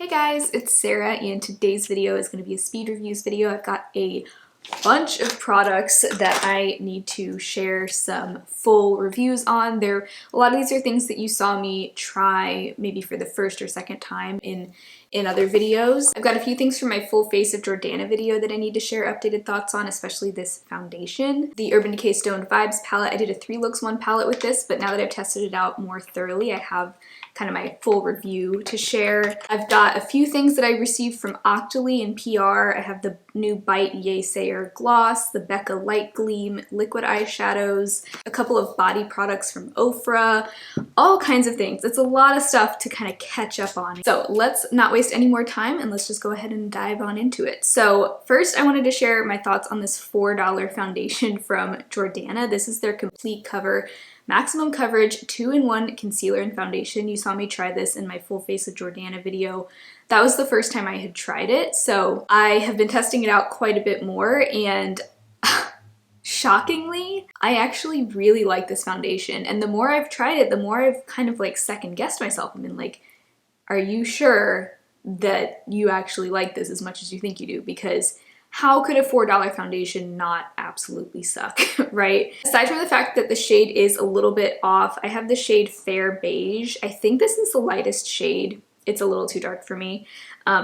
Hey guys, it's Sarah, and today's video is going to be a speed reviews video. I've got a bunch of products that I need to share some full reviews on. A lot of these are things that you saw me try maybe for the first or second time in other videos. I've got a few things from my full face of Jordana video that I need to share updated thoughts on, especially this foundation. The Urban Decay Stoned Vibes palette, I did a 3 looks 1 palette with this, but now that I've tested it out more thoroughly, I have kind of my full review to share. I've got a few things that I received from Octoly and PR. I have the new Bite Yaysayer gloss, the Becca light gleam liquid eyeshadows, a couple of body products from Ofra, all kinds of things. It's a lot of stuff to kind of catch up on. So let's not waste any more time and let's just go ahead and dive on into it. So first I wanted to share my thoughts on this $4 foundation from Jordana. This is their complete cover maximum coverage 2-in-1 concealer and foundation. You saw me try this in my full face of Jordana video. That was the first time I had tried it, so I have been testing it out quite a bit more, and shockingly, I actually really like this foundation. And the more I've tried it, the more I've kind of like second guessed myself and been like, are you sure that you actually like this as much as you think you do? Because how could a $4 foundation not absolutely suck, right? Aside from the fact that the shade is a little bit off, I have the shade Fair Beige. I think this is the lightest shade. It's a little too dark for me.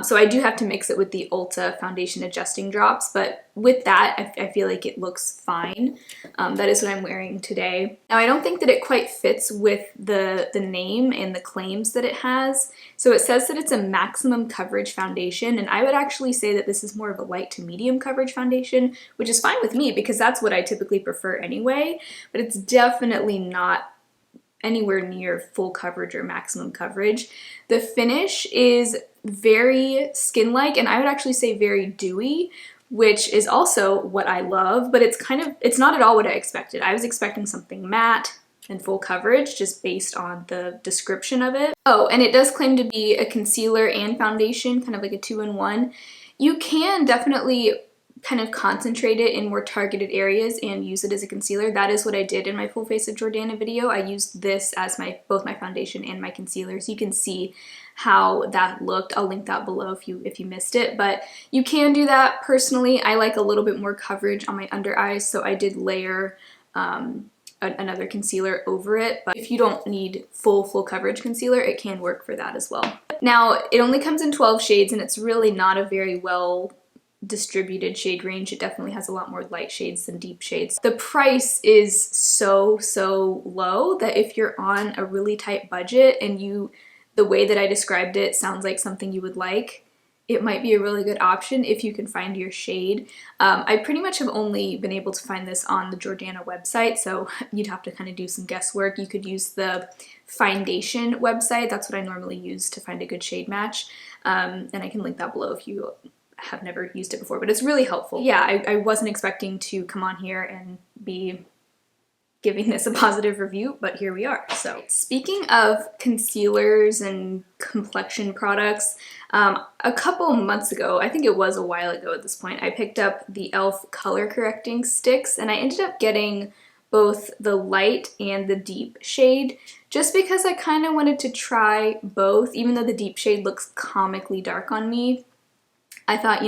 So I do have to mix it with the Ulta foundation adjusting drops, but with that, I feel like it looks fine. That is what I'm wearing today. Now, I don't think that it quite fits with the name and the claims that it has. So it says that it's a maximum coverage foundation, and I would actually say that this is more of a light to medium coverage foundation, which is fine with me because that's what I typically prefer anyway, but it's definitely not anywhere near full coverage or maximum coverage. The finish is very skin-like, and I would actually say very dewy, which is also what I love, but it's not at all what I expected. I was expecting something matte and full coverage just based on the description of it. Oh, and it does claim to be a concealer and foundation, kind of like a 2-in-1. You can definitely kind of concentrate it in more targeted areas and use it as a concealer. That is what I did in my full face of Jordana video. I used this as both my foundation and my concealer, so you can see how that looked. I'll link that below if you missed it, but you can do that. Personally, I like a little bit more coverage on my under eyes, so I did layer another concealer over it, but if you don't need full coverage concealer, it can work for that as well. Now, it only comes in 12 shades, and it's really not a very well distributed shade range. It definitely has a lot more light shades than deep shades. The price is so low that if you're on a really tight budget and the way that I described it sounds like something you would like, it might be a really good option if you can find your shade. I pretty much have only been able to find this on the Jordana website, so you'd have to kind of do some guesswork. You could use the Foundation website. That's what I normally use to find a good shade match, and I can link that below if you have never used it before, but it's really helpful. Yeah, I wasn't expecting to come on here and be giving this a positive review, but here we are. So speaking of concealers and complexion products, a couple months ago, I think it was a while ago at this point, I picked up the e.l.f. color correcting sticks, and I ended up getting both the light and the deep shade just because I kind of wanted to try both. Even though the deep shade looks comically dark on me, I thought,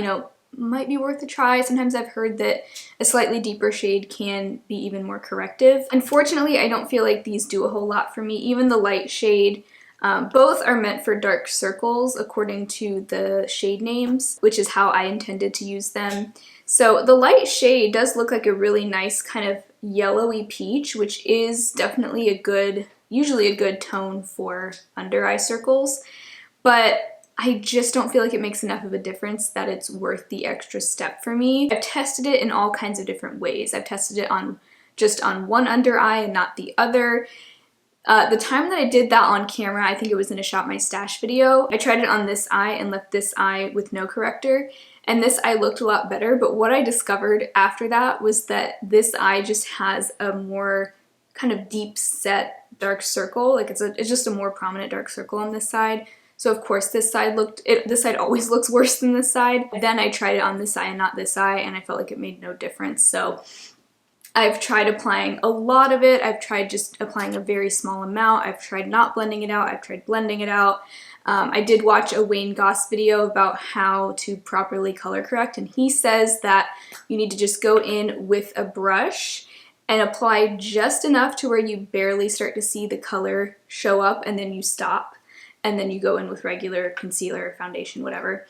might be worth a try. Sometimes I've heard that a slightly deeper shade can be even more corrective. Unfortunately, I don't feel like these do a whole lot for me. Even the light shade, both are meant for dark circles according to the shade names, which is how I intended to use them. So the light shade does look like a really nice kind of yellowy peach, which is definitely usually a good tone for under eye circles, but I just don't feel like it makes enough of a difference that it's worth the extra step for me. I've tested it in all kinds of different ways. I've tested it just on one under eye and not the other. The time that I did that on camera, I think it was in a Shop My Stash video, I tried it on this eye and left this eye with no corrector, and this eye looked a lot better, but what I discovered after that was that this eye just has a more kind of deep set dark circle. Like it's just a more prominent dark circle on this side. So of course this side always looks worse than this side. Then I tried it on this eye and not this eye, and I felt like it made no difference. So I've tried applying a lot of it. I've tried just applying a very small amount. I've tried not blending it out. I've tried blending it out. I did watch a Wayne Goss video about how to properly color correct, and he says that you need to just go in with a brush and apply just enough to where you barely start to see the color show up, and then you stop, and then you go in with regular concealer, foundation, whatever.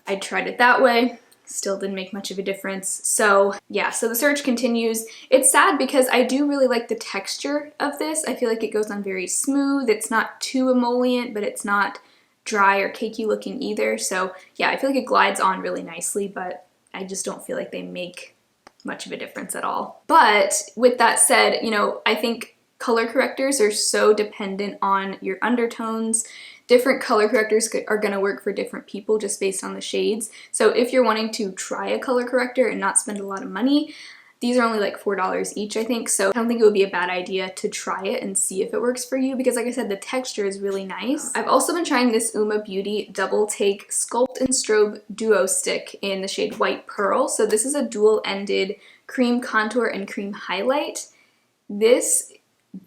I tried it that way. Still didn't make much of a difference. So yeah, so the search continues. It's sad because I do really like the texture of this. I feel like it goes on very smooth. It's not too emollient, but it's not dry or cakey looking either. So yeah, I feel like it glides on really nicely, but I just don't feel like they make much of a difference at all. But with that said, you know, I think color correctors are so dependent on your undertones. Different color correctors are going to work for different people just based on the shades. So if you're wanting to try a color corrector and not spend a lot of money, these are only like $4 each, I think. So I don't think it would be a bad idea to try it and see if it works for you, because like I said, the texture is really nice. I've also been trying this Uoma Beauty Double Take Sculpt and Strobe Duo Stick in the shade White Pearl. So this is a dual-ended cream contour and cream highlight. This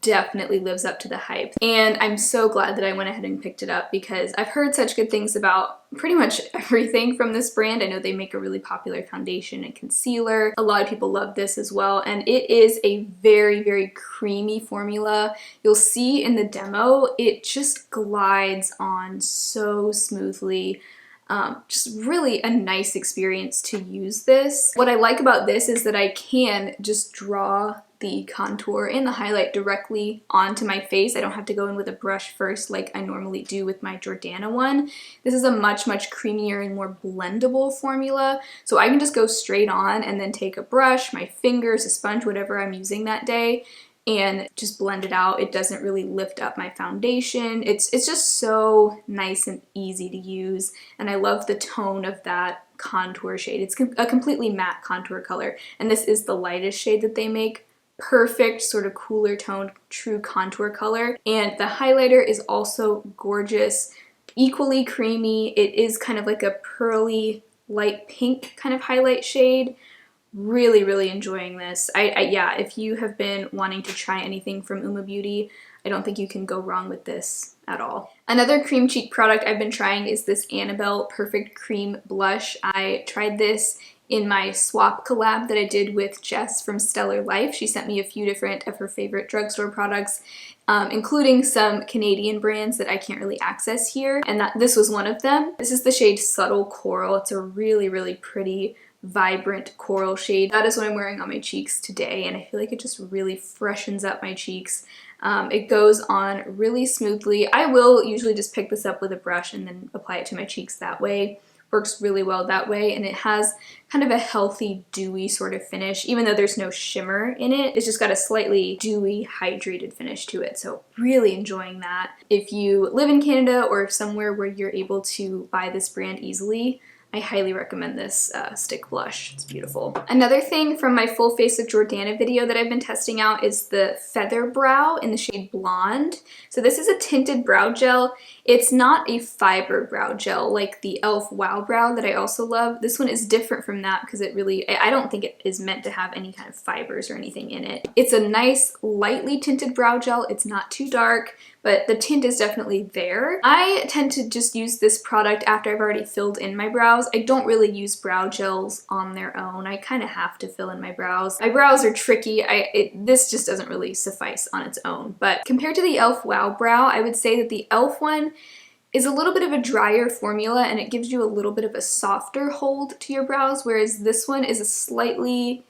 definitely lives up to the hype, and I'm so glad that I went ahead and picked it up because I've heard such good things about pretty much everything from this brand. I know they make a really popular foundation and concealer. A lot of people love this as well, and it is a very, very creamy formula. You'll see in the demo, it just glides on so smoothly. Just really a nice experience to use this. What I like about this is that I can just draw the contour and the highlight directly onto my face. I don't have to go in with a brush first like I normally do with my Jordana one. This is a much, much creamier and more blendable formula, so I can just go straight on and then take a brush, my fingers, a sponge, whatever I'm using that day, and just blend it out. It doesn't really lift up my foundation. It's just so nice and easy to use, and I love the tone of that contour shade. It's a completely matte contour color, and this is the lightest shade that they make. Perfect sort of cooler toned, true contour color. And the highlighter is also gorgeous, equally creamy. It is kind of like a pearly light pink kind of highlight shade. Really, really enjoying this. Yeah, if you have been wanting to try anything from Uoma Beauty, I don't think you can go wrong with this at all. Another cream cheek product I've been trying is this Annabelle Perfect Cream Blush. I tried this in my swap collab that I did with Jess from Stellar Life. She sent me a few different of her favorite drugstore products, including some Canadian brands that I can't really access here, and this was one of them. This is the shade Subtle Coral. It's a really, really pretty, vibrant coral shade. That is what I'm wearing on my cheeks today, and I feel like it just really freshens up my cheeks. It goes on really smoothly. I will usually just pick this up with a brush and then apply it to my cheeks that way. Works really well that way, and it has kind of a healthy, dewy sort of finish. Even though there's no shimmer in it, it's just got a slightly dewy, hydrated finish to it, so really enjoying that. If you live in Canada or somewhere where you're able to buy this brand easily, I highly recommend this stick blush. It's beautiful. Another thing from my Full Face of Jordana video that I've been testing out is the Feather Brow in the shade Blonde. So this is a tinted brow gel. It's not a fiber brow gel like the e.l.f. Wow Brow that I also love. This one is different from that because it really, I don't think it is meant to have any kind of fibers or anything in it. It's a nice, lightly tinted brow gel. It's not too dark, but the tint is definitely there. I tend to just use this product after I've already filled in my brows. I don't really use brow gels on their own. I kind of have to fill in my brows. My brows are tricky. This just doesn't really suffice on its own. But compared to the e.l.f. Wow Brow, I would say that the e.l.f. one is a little bit of a drier formula, and it gives you a little bit of a softer hold to your brows, whereas this one is a slightly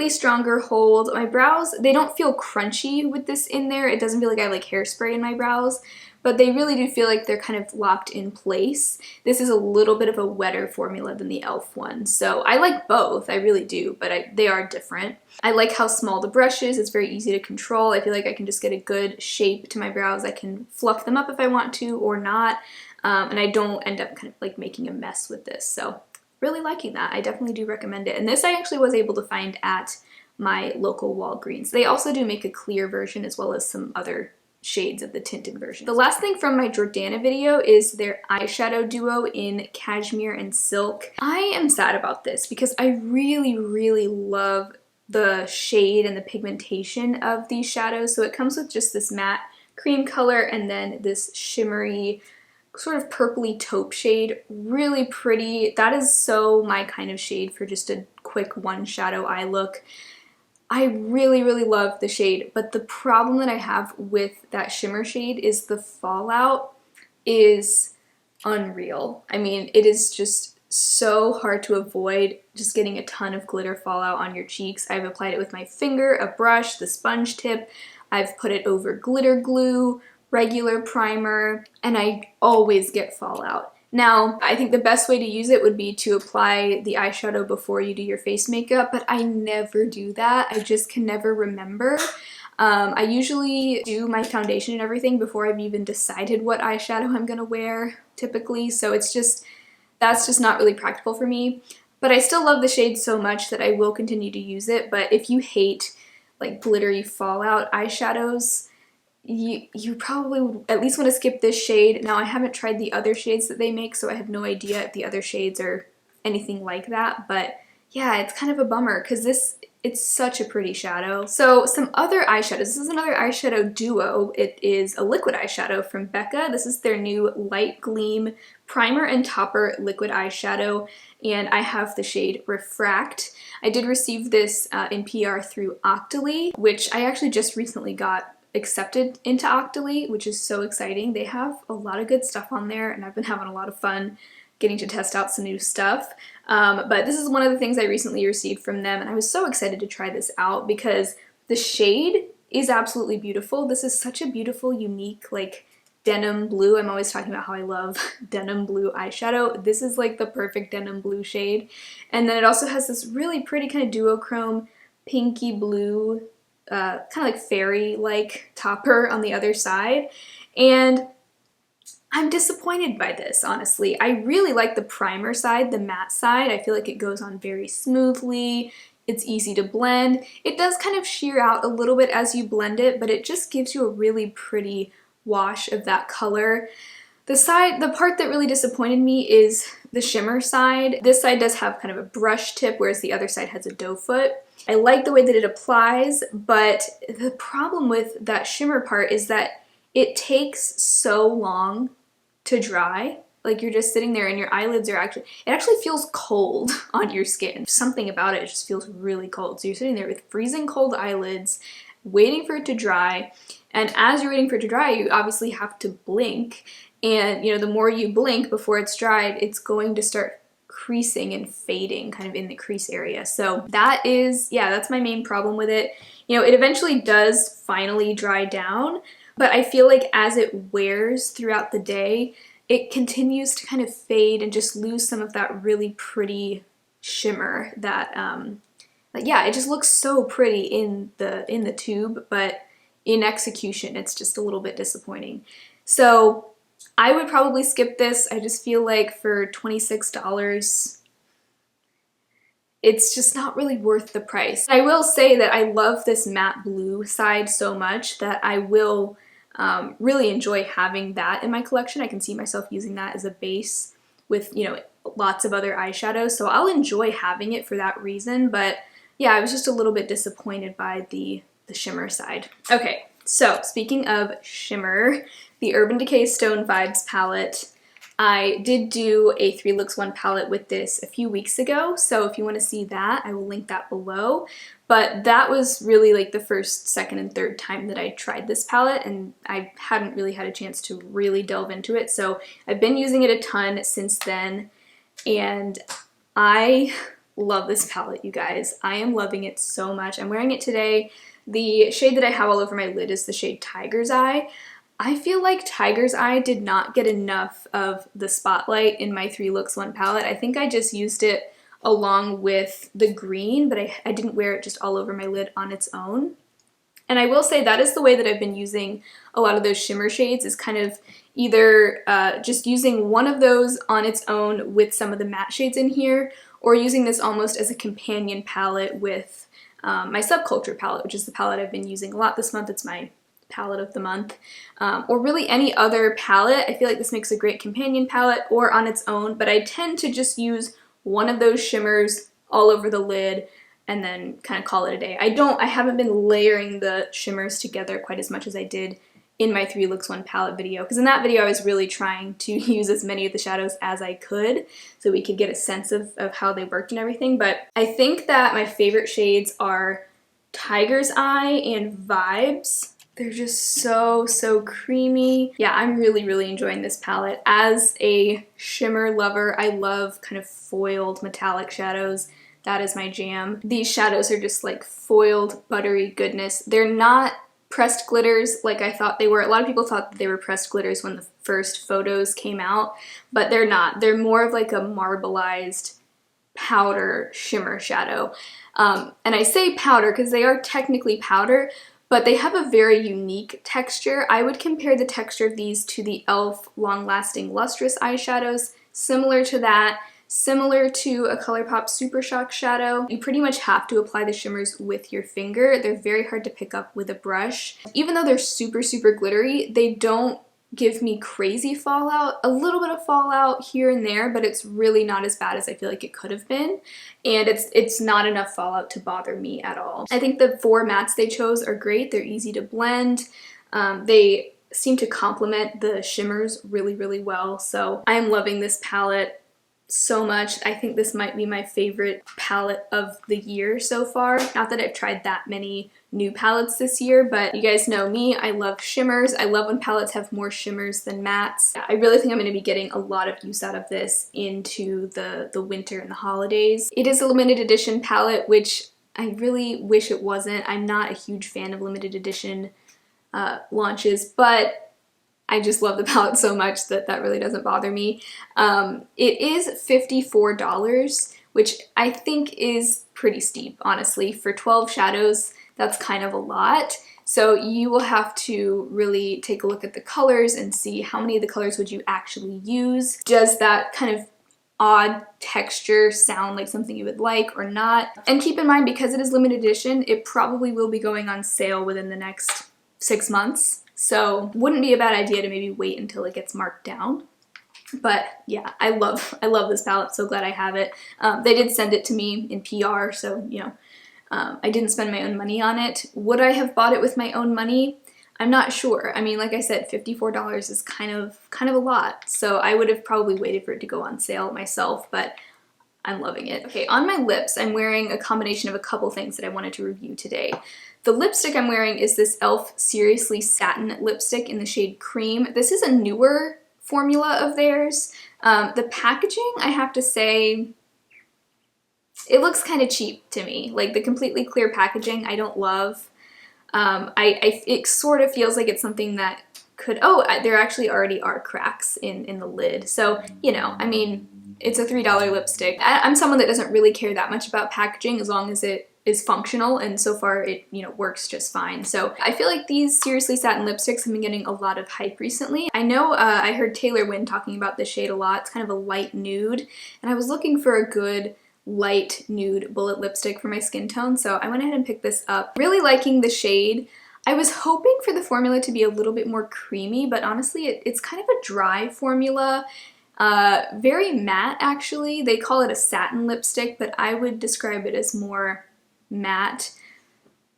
stronger hold. My brows, they don't feel crunchy with this in there. It doesn't feel like I have like hairspray in my brows, but they really do feel like they're kind of locked in place. This is a little bit of a wetter formula than the e.l.f. one, so I like both, I really do, but they are different. I like how small the brush is. It's very easy to control. I feel like I can just get a good shape to my brows. I can fluff them up if I want to or not, and I don't end up kind of like making a mess with this, so really liking that. I definitely do recommend it. And this I actually was able to find at my local Walgreens. They also do make a clear version as well as some other shades of the tinted version. The last thing from my Jordana video is their eyeshadow duo in Cashmere and Silk. I am sad about this because I really, really love the shade and the pigmentation of these shadows. So it comes with just this matte cream color and then this shimmery sort of purpley taupe shade. Really pretty. That is so my kind of shade for just a quick one shadow eye look. I really, really love the shade, but the problem that I have with that shimmer shade is the fallout is unreal. I mean, it is just so hard to avoid just getting a ton of glitter fallout on your cheeks. I've applied it with my finger, a brush, the sponge tip. I've put it over glitter glue, regular primer, and I always get fallout. Now, I think the best way to use it would be to apply the eyeshadow before you do your face makeup, but I never do that. I just can never remember. I usually do my foundation and everything before I've even decided what eyeshadow I'm gonna wear, typically, so that's just not really practical for me. But I still love the shade so much that I will continue to use it, but if you hate like glittery fallout eyeshadows, you probably would at least want to skip this shade. Now, I haven't tried the other shades that they make, so I have no idea if the other shades are anything like that, but yeah, it's kind of a bummer because it's such a pretty shadow. So some other eyeshadows. This is another eyeshadow duo. It is a liquid eyeshadow from Becca. This is their new Light Gleam Primer and Topper Liquid Eyeshadow, and I have the shade Refract. I did receive this in PR through Octoly, which I actually just recently got accepted into Octoly, which is so exciting. They have a lot of good stuff on there, and I've been having a lot of fun getting to test out some new stuff. But this is one of the things I recently received from them, and I was so excited to try this out because the shade is absolutely beautiful. This is such a beautiful, unique, like, denim blue. I'm always talking about how I love denim blue eyeshadow. This is like the perfect denim blue shade. And then it also has this really pretty kind of duochrome pinky blue, kind of like fairy-like topper on the other side. And I'm disappointed by this, honestly. I really like the primer side, the matte side. I feel like it goes on very smoothly. It's easy to blend. It does kind of sheer out a little bit as you blend it, but it just gives you a really pretty wash of that color. The part that really disappointed me is the shimmer side. This side does have kind of a brush tip, whereas the other side has a doe foot. I like the way that it applies, but the problem with that shimmer part is that it takes so long to dry. Like, you're just sitting there and your eyelids are it actually feels cold on your skin. Something about it just feels really cold. So you're sitting there with freezing cold eyelids, waiting for it to dry. And as you're waiting for it to dry, you obviously have to blink. And, you know, the more you blink before it's dried, it's going to start creasing and fading kind of in the crease area. So that is, yeah, that's my main problem with it. You know, it eventually does finally dry down, but I feel like as it wears throughout the day, it continues to kind of fade and just lose some of that really pretty shimmer that, like, yeah, it just looks so pretty in the tube, but in execution, it's just a little bit disappointing. So I would probably skip this. I just feel like for $26, it's just not really worth the price. I will say that I love this matte blue side so much that I will really enjoy having that in my collection. I can see myself using that as a base with, you know, lots of other eyeshadows, so I'll enjoy having it for that reason, but yeah, I was just a little bit disappointed by the shimmer side. Okay, so speaking of shimmer, the Urban Decay Stoned Vibes palette. I did do a 3 looks 1 palette with this a few weeks ago, so if you want to see that, I will link that below. But that was really like the first, second, and third time that I tried this palette, and I hadn't really had a chance to really delve into it, so I've been using it a ton since then, and I love this palette, you guys. I am loving it so much. I'm wearing it today. The shade that I have all over my lid is the shade Tiger's Eye. I feel like Tiger's Eye did not get enough of the spotlight in my 3 looks 1 palette. I think I just used it along with the green, but I didn't wear it just all over my lid on its own. And I will say that is the way that I've been using a lot of those shimmer shades, is kind of either just using one of those on its own with some of the matte shades in here, or using this almost as a companion palette with my Subculture palette, which is the palette I've been using a lot this month. It's my palette of the month, or really any other palette. I feel like this makes a great companion palette or on its own, but I tend to just use one of those shimmers all over the lid and then kind of call it a day. I haven't been layering the shimmers together quite as much as I did in my 3 Looks 1 palette video, because in that video I was really trying to use as many of the shadows as I could so we could get a sense of how they worked and everything. But I think that my favorite shades are Tiger's Eye and Vibes. They're just so, so creamy. Yeah, I'm really, really enjoying this palette. As a shimmer lover, I love kind of foiled metallic shadows. That is my jam. These shadows are just like foiled, buttery goodness. They're not pressed glitters like I thought they were. A lot of people thought that they were pressed glitters when the first photos came out, but they're not. They're more of like a marbleized powder shimmer shadow. And I say powder because they are technically powder, but they have a very unique texture. I would compare the texture of these to the e.l.f. Long Lasting Lustrous eyeshadows, similar to that, similar to a ColourPop Super Shock shadow. You pretty much have to apply the shimmers with your finger. They're very hard to pick up with a brush. Even though they're super, super glittery, they don't give me crazy fallout. A little bit of fallout here and there, but it's really not as bad as I feel like it could have been. And it's not enough fallout to bother me at all. I think the 4 mattes they chose are great. They're easy to blend. They seem to complement the shimmers really, really well. So I am loving this palette so much. I think this might be my favorite palette of the year so far. Not that I've tried that many new palettes this year, but you guys know me, I love shimmers. I love when palettes have more shimmers than mattes. I really think I'm going to be getting a lot of use out of this into the winter and the holidays. It is a limited edition palette, which I really wish it wasn't. I'm not a huge fan of limited edition launches, but I just love the palette so much that that really doesn't bother me. It is $54, which I think is pretty steep, honestly. For 12 shadows, that's kind of a lot. So you will have to really take a look at the colors and see how many of the colors would you actually use. Does that kind of odd texture sound like something you would like or not? And keep in mind, because it is limited edition, it probably will be going on sale within the next 6 months. So wouldn't be a bad idea to maybe wait until it gets marked down. But yeah, I love this palette. So glad I have it. They did send it to me in PR, so you know, I didn't spend my own money on it. Would I have bought it with my own money? I'm not sure. I mean, like I said, $54 is kind of a lot. So I would have probably waited for it to go on sale myself, but I'm loving it. Okay, on my lips, I'm wearing a combination of a couple things that I wanted to review today. The lipstick I'm wearing is this e.l.f. Seriously Satin lipstick in the shade Cream. This is a newer formula of theirs. The packaging, I have to say, it looks kind of cheap to me. Like the completely clear packaging, I don't love. It sort of feels like it's something that could, there actually already are cracks in the lid. So, you know, I mean, it's a $3 lipstick. I'm someone that doesn't really care that much about packaging as long as it is functional, and so far it, you know, works just fine. So I feel like these Seriously Satin lipsticks have been getting a lot of hype recently. I know I heard Taylor Wynn talking about this shade a lot. It's kind of a light nude, and I was looking for a good light nude bullet lipstick for my skin tone, so I went ahead and picked this up. Really liking the shade. I was hoping for the formula to be a little bit more creamy, but honestly it's kind of a dry formula. Very matte actually. They call it a satin lipstick, but I would describe it as more matte.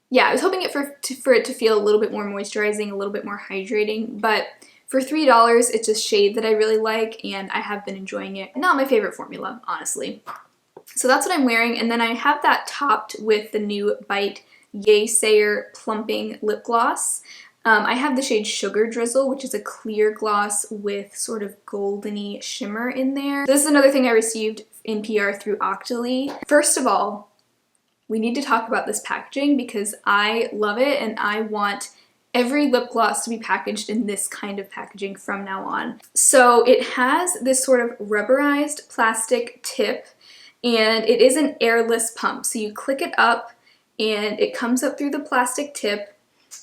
Yeah, I was hoping for it to feel a little bit more moisturizing, a little bit more hydrating, but for $3, it's a shade that I really like, and I have been enjoying it. Not my favorite formula, honestly. So that's what I'm wearing, and then I have that topped with the new Bite Yaysayer Plumping Lip Gloss. I have the shade Sugar Drizzle, which is a clear gloss with sort of goldeny shimmer in there. This is another thing I received in PR through Octoly. First of all, we need to talk about this packaging because I love it, and I want every lip gloss to be packaged in this kind of packaging from now on. So it has this sort of rubberized plastic tip, and it is an airless pump. So you click it up and it comes up through the plastic tip,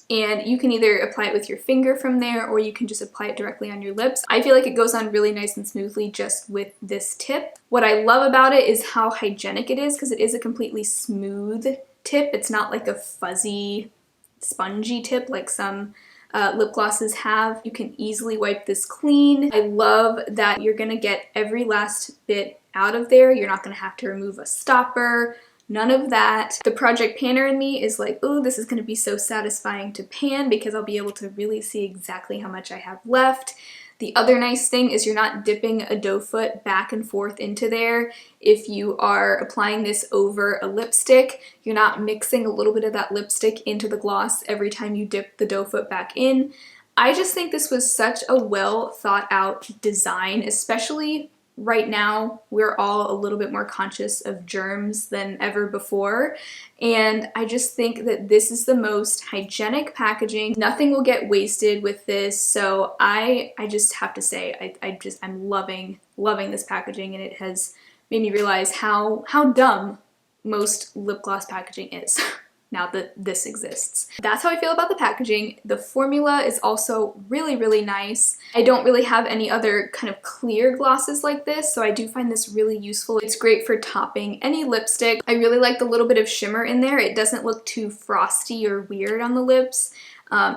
and you can either apply it with your finger from there or you can just apply it directly on your lips. I feel like it goes on really nice and smoothly just with this tip. What I love about it is how hygienic it is because it is a completely smooth tip. It's not like a fuzzy, spongy tip like some lip glosses have. You can easily wipe this clean. I love that you're gonna get every last bit out of there. You're not gonna have to remove a stopper. None of that. The project panner in me is like, oh, this is gonna be so satisfying to pan because I'll be able to really see exactly how much I have left. The other nice thing is you're not dipping a doe foot back and forth into there. If you are applying this over a lipstick, you're not mixing a little bit of that lipstick into the gloss every time you dip the doe foot back in. I just think this was such a well thought out design, especially right now. We're all a little bit more conscious of germs than ever before, and I just think that this is the most hygienic packaging. Nothing will get wasted with this, so I just have to say I'm loving this packaging, and it has made me realize how dumb most lip gloss packaging is. Now that this exists. That's how I feel about the packaging. The formula is also really, really nice. I don't really have any other kind of clear glosses like this, so I do find this really useful. It's great for topping any lipstick. I really like the little bit of shimmer in there. It doesn't look too frosty or weird on the lips.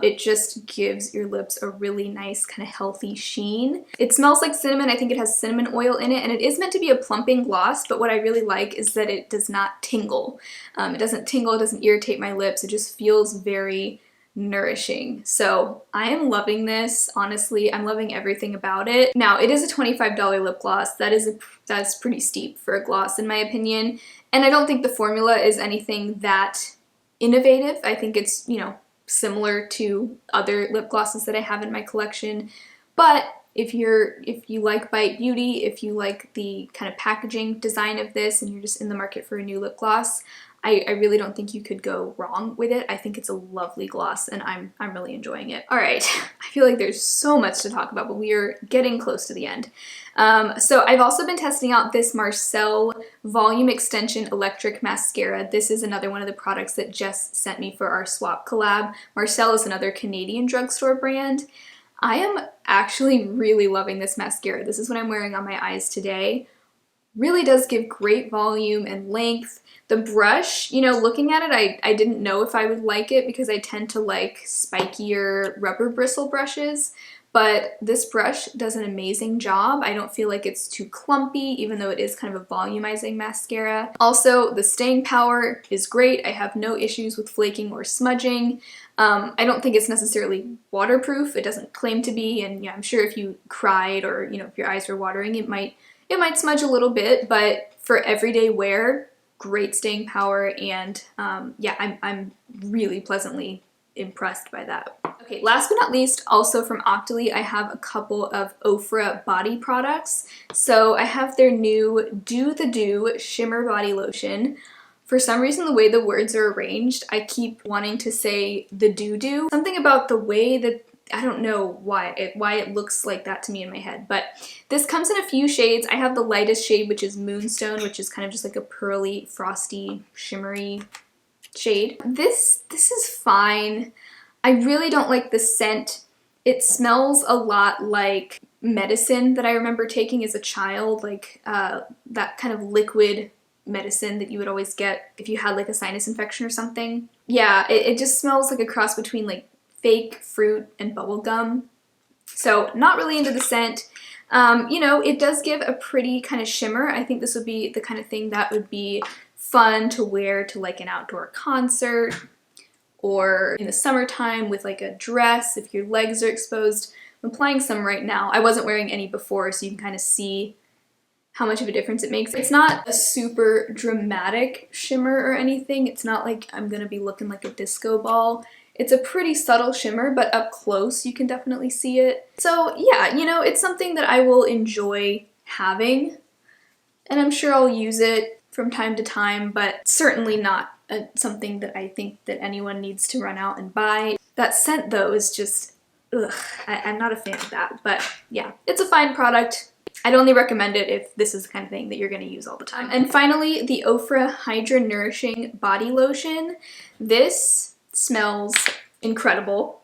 It just gives your lips a really nice kind of healthy sheen. It smells like cinnamon. I think it has cinnamon oil in it, and it is meant to be a plumping gloss, but what I really like is that it does not tingle. It doesn't tingle, it doesn't irritate my lips, it just feels very nourishing. So I am loving this, honestly. I'm loving everything about it. Now, it is a $25 lip gloss. That's pretty steep for a gloss in my opinion, and I don't think the formula is anything that innovative. I think it's, you know, similar to other lip glosses that I have in my collection. But if you like Bite Beauty, if you like the kind of packaging design of this and you're just in the market for a new lip gloss, I really don't think you could go wrong with it. I think it's a lovely gloss and I'm really enjoying it. All right, I feel like there's so much to talk about, but we are getting close to the end. So I've also been testing out this Marcel Volume Extension Electric Mascara. This is another one of the products that Jess sent me for our swap collab. Marcel is another Canadian drugstore brand. I am actually really loving this mascara. This is what I'm wearing on my eyes today. Really does give great volume and length. The brush, you know, looking at it, I didn't know if I would like it because I tend to like spikier rubber bristle brushes, but this brush does an amazing job. I don't feel like it's too clumpy, even though it is kind of a volumizing mascara. Also, the staying power is great. I have no issues with flaking or smudging. I don't think it's necessarily waterproof. It doesn't claim to be, and yeah, I'm sure if you cried or, you know, if your eyes were watering, it might smudge a little bit, but for everyday wear, great staying power, and yeah, I'm really pleasantly impressed by that. Okay, last but not least, also from Octoly, I have a couple of Ofra body products. So I have their new Do the Do Shimmer Body Lotion. For some reason, the way the words are arranged, I keep wanting to say the do-do. Something about the way that, I don't know why it looks like that to me in my head, but this comes in a few shades. I have the lightest shade, which is Moonstone, which is kind of just like a pearly, frosty, shimmery shade. This is fine. I really don't like the scent. It smells a lot like medicine that I remember taking as a child, like that kind of liquid medicine that you would always get if you had like a sinus infection or something. Yeah, it just smells like a cross between like fake fruit and bubble gum. So not really into the scent. You know, it does give a pretty kind of shimmer. I think this would be the kind of thing that would be fun to wear to like an outdoor concert or in the summertime with like a dress if your legs are exposed. I'm applying some right now. I wasn't wearing any before, so you can kind of see how much of a difference it makes. It's not a super dramatic shimmer or anything. It's not like I'm gonna be looking like a disco ball. It's a pretty subtle shimmer, but up close you can definitely see it. So yeah, you know, it's something that I will enjoy having, and I'm sure I'll use it from time to time, but certainly not something that I think that anyone needs to run out and buy. That scent though is just, ugh, I'm not a fan of that, but yeah, it's a fine product. I'd only recommend it if this is the kind of thing that you're going to use all the time. And finally, the Ofra Hydra Nourishing Body Lotion. This smells incredible.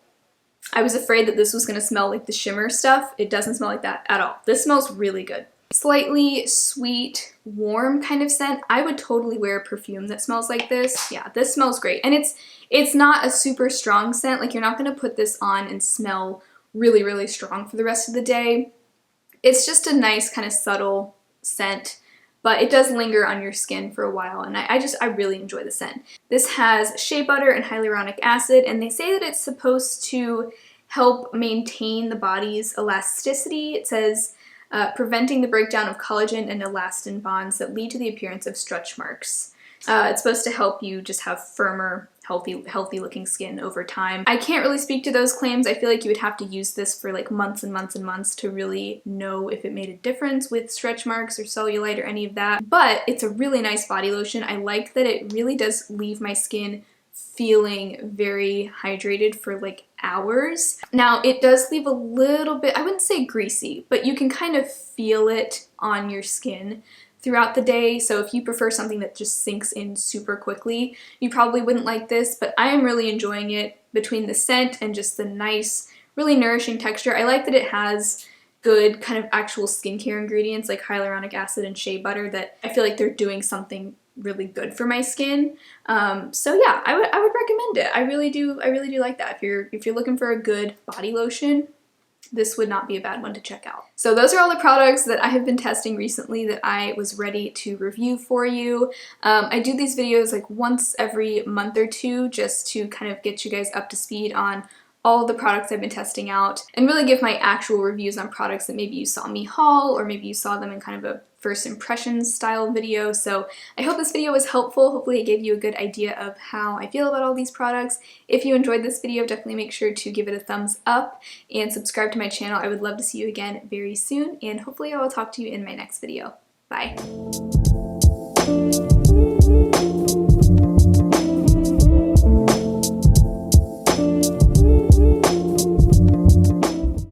I was afraid that this was going to smell like the shimmer stuff. It doesn't smell like that at all. This smells really good. Slightly sweet, warm kind of scent. I would totally wear a perfume that smells like this. Yeah, this smells great. And it's not a super strong scent. Like, you're not going to put this on and smell really, really strong for the rest of the day. It's just a nice kind of subtle scent. but it does linger on your skin for a while, and I really enjoy the scent. This has shea butter and hyaluronic acid, and they say that it's supposed to help maintain the body's elasticity. It says preventing the breakdown of collagen and elastin bonds that lead to the appearance of stretch marks. It's supposed to help you just have firmer, healthy looking skin over time. I can't really speak to those claims. I feel like you would have to use this for like months and months and months to really know if it made a difference with stretch marks or cellulite or any of that. But it's a really nice body lotion. I like that it really does leave my skin feeling very hydrated for like hours. Now it does leave a little bit, I wouldn't say greasy, but you can kind of feel it on your skin throughout the day. So if you prefer something that just sinks in super quickly, you probably wouldn't like this, but I am really enjoying it between the scent and just the nice, really nourishing texture. I like that it has good kind of actual skincare ingredients like hyaluronic acid and shea butter that I feel like they're doing something really good for my skin. So yeah, I would recommend it. I really do like that. If you're looking for a good body lotion, this would not be a bad one to check out. So those are all the products that I have been testing recently that I was ready to review for you. I do these videos like once every month or two just to kind of get you guys up to speed on all the products I've been testing out and really give my actual reviews on products that maybe you saw me haul or maybe you saw them in kind of a first impressions style video. So I hope this video was helpful. Hopefully it gave you a good idea of how I feel about all these products. If you enjoyed this video, definitely make sure to give it a thumbs up and subscribe to my channel. I would love to see you again very soon, and hopefully I will talk to you in my next video. Bye.